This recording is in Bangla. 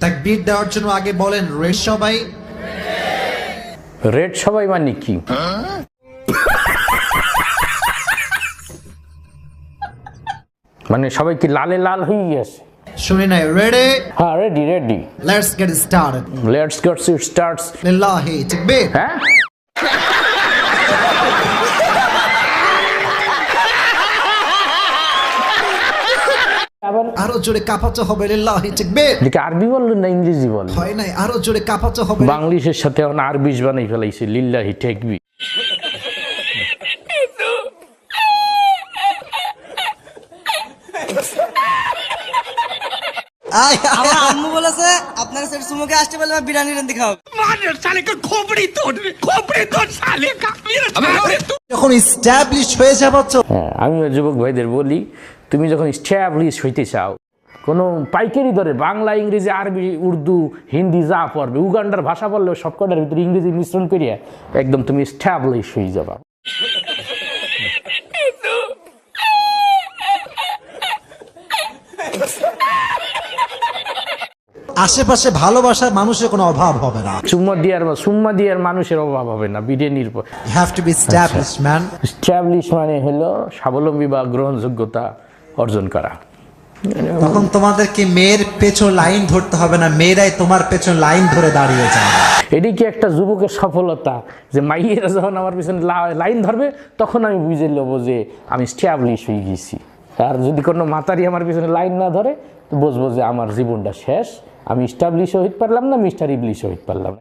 তাকবীর দেওয়ার জন্য আগে বলেন রেড সবাই। রেড সবাই মানে কি? মানে সবাই কি লালে লাল হয়ে গেছে? শুনি নাই, রেডি? হ্যাঁ ready ready. Let's get started. Let's get starts. লিল্লাহি তাকবীর। হ্যাঁ আবার আরো জোরে কাঁপাতে হবে, লিল্লাহি তাকবীর। এদিকে আরবি বললেন না ইংরেজি বললেন? হয় নাই, আরো জোরে কাঁপাতে হবে। বাংলিশের সাথে এখন আরবি বানাই ফেলাইছে, লিল্লাহি তাকবীর। আমার আম্মু বলেছে আপনার কাছে সুমুকে আসতে বলে বিরিয়ানি রান্দি খাও। যখন এস্টাবলিশ হয়ে যাবো তো হ্যাঁ আমি যুবক ভাইদের বলি, তুমি যখন স্ট্যাবলিশ হইতে চাও, কোনো পাইকারি দরে বাংলা ইংরেজি আরবি উর্দু হিন্দি যা পড়বে, উগান্ডার ভাষা পড়লেও সবকটার ভিতরে ইংরেজি মিশ্রণ করিয়া একদম তুমি স্ট্যাবলিশ হয়ে যাবা। আশেপাশে ভালোবাসার মানুষের কোনো অভাব হবে না। সুম্মা দিয়ার মানুষের অভাব হবে না বিরিয়ানির পর। You have to be established, man. Establish মানে হলো স্বাবলম্বী বা গ্রহণযোগ্যতা অর্জন করা। তখন তোমাদেরকে মেয়ের পেছন লাইন ধরতে হবে না, মেয়েরাই তোমার পেছন লাইন ধরে দাঁড়িয়ে যাবে। এটি কি একটা যুবকের সফলতা যে মাইয়েরা যখন আমার পিছনে লাইন ধরবে তখন আমি বুঝে নেবো যে আমি স্ট্যাবলিশ হয়ে গেছি। আর যদি কোনো মাতারি আমার পিছনে লাইন না ধরে তো বুঝবো যে আমার জীবনটা শেষ, আমি স্ট্যাবলিশ হইতে পারলাম না, মিস্টার ইবলিশ হইতে পারলাম না।